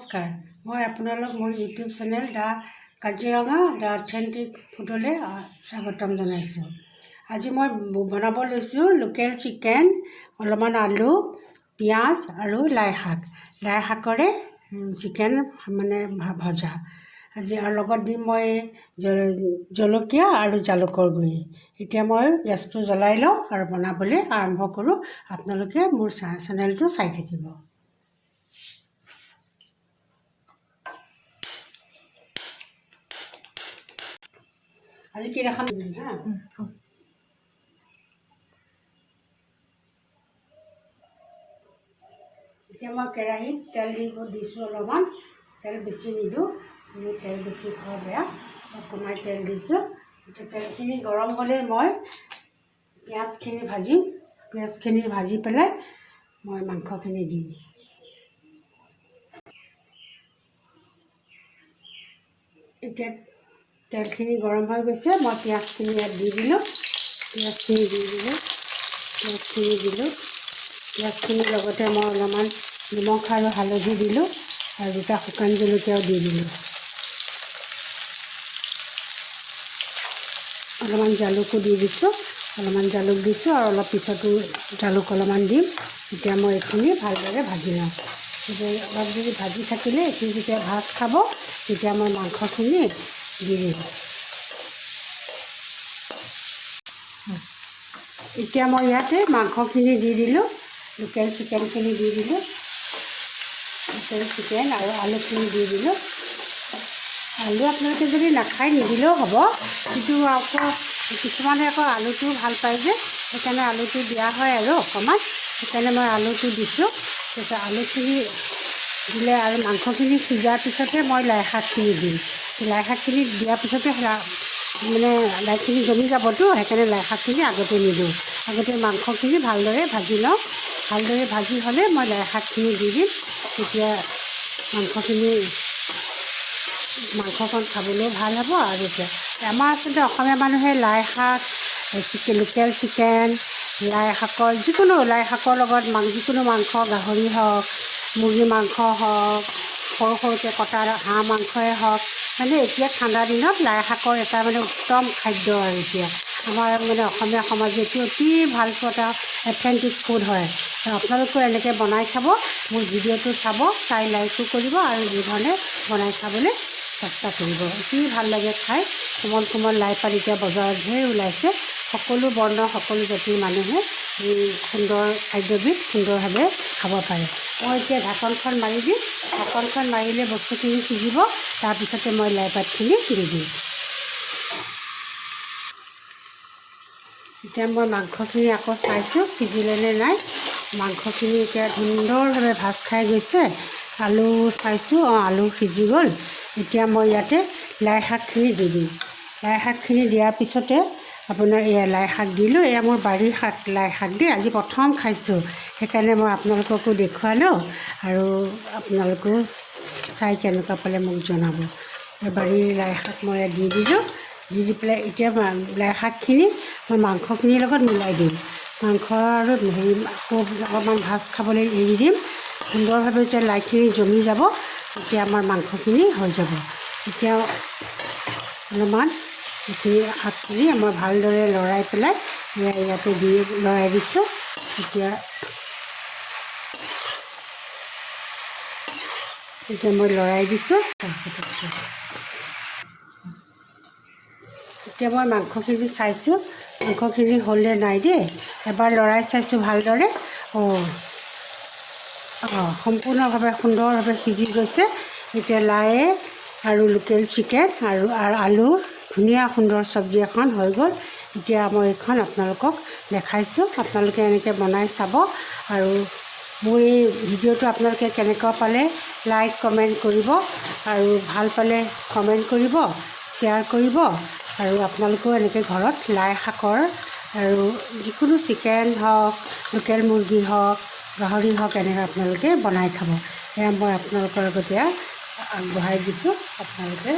নমস্কাৰ, মই আপোনালোক মোৰ YouTube channel the Kaziranga the authentic ফুডলৈ স্বাগতম জনাইছোঁ। আজি মই বনাব লৈছোঁ লোকেল চিকেন, অলপমান আলু, পিঁয়াজ আৰু লাই শাকৰে চিকেন মানে ভজা। আজি আৰু লগত দিম মই জলকীয়া আৰু জালুকৰ গুড়ি। এতিয়া মই গেছটো জ্বলাই লওঁ আৰু বনাবলৈ আৰম্ভ কৰোঁ। আপোনালোকে মোৰ চেনেলটো চাই থাকিব। আজি কি দেখাম হা। এতিয়া মই কেৰাহীত তেল দিছোঁ, অলপমান তেল বেছি নিদিওঁ, তেল বেছি খোৱা বেয়া, অকণমান তেল দিছোঁ। এতিয়া তেলখিনি গৰম হ'লে মই পিঁয়াজখিনি ভাজিম। পিঁয়াজখিনি ভাজি পেলাই মই মাংসখিনি দিম। এতিয়া তেলখিনি গৰম হৈ গৈছে, মই পিঁয়াজখিনি ইয়াত দি দিলোঁ। পিঁয়াজখিনিৰ লগতে মই অলপমান নিমখ আৰু হালধি দিলোঁ আৰু দুটা শুকান জলকীয়াও দি দিলোঁ। অলপমান জালুকো দি দিছোঁ, জালুক দিছোঁ আৰু অলপ পিছতো জালুক অলপমান দিম। এতিয়া মই এইখিনি ভালদৰে ভাজি লওঁ। অলপ যদি ভাজি থাকিলে এইখিনি যেতিয়া ভাজ খাব, তেতিয়া মই মাংসখিনি দি দিম। এতিয়া মই ইয়াতে মাংসখিনি দি দিলোঁ, লোকেল চিকেনখিনি দি দিলোঁ, লোকেল চিকেন আৰু আলুখিনি দি দিলোঁ। আলু আপোনালোকে যদি নাখায় নিদিলেও হ'ব, কিন্তু আকৌ কিছুমানে আকৌ আলুটো ভাল পায় যে, সেইকাৰণে আলুটো দিয়া হয় আৰু অকণমান, সেইকাৰণে মই আলুটো দিছোঁ। তাৰপিছত আলুখিনি দিলে আৰু মাংসখিনি সিজাৰ পিছতে মই লাই শাকখিনি দিম। লাই শাকখিনি দিয়াৰ পিছতে মানে লাইখিনি জমি যাবতো, সেইকাৰণে লাই শাকখিনি আগতে নিদিওঁ। আগতে মাংসখিনি ভালদৰে ভাজি লওঁ। ভালদৰে ভাজি হ'লে মই লাই শাকখিনি দি দিম। তেতিয়া মাংসখন খাবলৈও ভাল হ'ব। আৰু আমাৰ আচলতে অসমীয়া মানুহে লাই শাক, লোকেল চিকেন, লাই শাকৰ লগত যিকোনো মাংস, গাহৰি হওক, মুৰ্গী মাংস হওক, সৰুকৈ কটা হাঁহ মাংসই হওক, মানে এতিয়া ঠাণ্ডা দিনত লাই শাকৰ এটা মানে উত্তম খাদ্য। আৰু এতিয়া আমাৰ মানে অসমীয়া সমাজে এইটো অতি ভাল পোৱা এটা অথেণ্টিক ফুড হয়। আপোনালোকেও এনেকৈ বনাই খাব, মোৰ ভিডিঅ'টো চাব, চাই লাইকো কৰিব আৰু যিধৰণে বনাই খাবলৈ চেষ্টা কৰিব। অতি ভাল লাগে খাই। কোমল লাই পাত এতিয়া বজাৰত ঢেৰ ওলাইছে। সকলো বৰ্ণ, সকলো জাতিৰ মানুহে এই সুন্দৰ খাদ্যবিধ সুন্দৰভাৱে খাব পাৰে। মই এতিয়া ঢাকনখন মাৰি দিম। ঢাকনখন মাৰিলে বস্তুখিনি সিজিব, তাৰপিছতে মই লাই পাতখিনি দি দিম। এতিয়া মই মাংসখিনি আকৌ চাইছোঁ সিজিলে নে নাই। মাংসখিনি এতিয়া সুন্দৰভাৱে ভাজ খাই গৈছে। আলু চাইছোঁ, আলু সিজি গ'ল। এতিয়া মই ইয়াতে লাই শাকখিনি দি দিম। লাই শাকখিনি দিয়াৰ পিছতে আপোনাৰ লাই শাক দিলোঁ। এয়া মোৰ বাৰীৰ লাই শাক দেই, আজি প্ৰথম খাইছোঁ, সেইকাৰণে মই আপোনালোককো দেখুৱালোঁ। আৰু আপোনালোকেও চাই কেনেকুৱা পালে মোক জনাব। বাৰীৰ লাই শাক মই দি দিলোঁ। দি পেলাই এতিয়া লাই শাকখিনি মই মাংসখিনিৰ লগত মিলাই দিম। মাংস আৰু আকৌ অলপমান ভাজ খাবলৈ এৰি দিম। সুন্দৰভাৱে যেতিয়া লাইখিনি জমি যাব, তেতিয়া আমাৰ মাংসখিনি হৈ যাব। এতিয়া অলপমান এইখিনি শাকখিনি মই ভালদৰে লৰাই পেলাই ইয়াতে লৰাই দিছোঁ। এতিয়া মই লৰাই দিছোঁ। এতিয়া মই মাংসখিনি চাইছোঁ, মাংসখিনি হ'লে নাই দেই, এবাৰ লৰাই চাইছোঁ ভালদৰে। সম্পূৰ্ণভাৱে সুন্দৰভাৱে সিজি গৈছে। এতিয়া লাই আৰু লোকেল চিকেন আৰু আলু ধুনীয়া সুন্দৰ চব্জি এখন হৈ গ'ল। এতিয়া মই এইখন আপোনালোকক দেখাইছোঁ। আপোনালোকে এনেকৈ বনাই চাব। আৰু মোৰ এই ভিডিঅ'টো আপোনালোকে কেনেকুৱা পালে লাইক কমেণ্ট কৰিব, আৰু ভাল পালে কমেণ্ট কৰিব, শ্বেয়াৰ কৰিব। আৰু আপোনালোকেও এনেকৈ ঘৰত লাই শাকৰ আৰু যিকোনো চিকেন হওক, লোকেল মুৰ্গী হওক, গাহৰি হওক, এনেকৈ আপোনালোকে বনাই খাব। এয়া মই আপোনালোকৰ আগতে আগবঢ়াই দিছোঁ। আপোনালোকে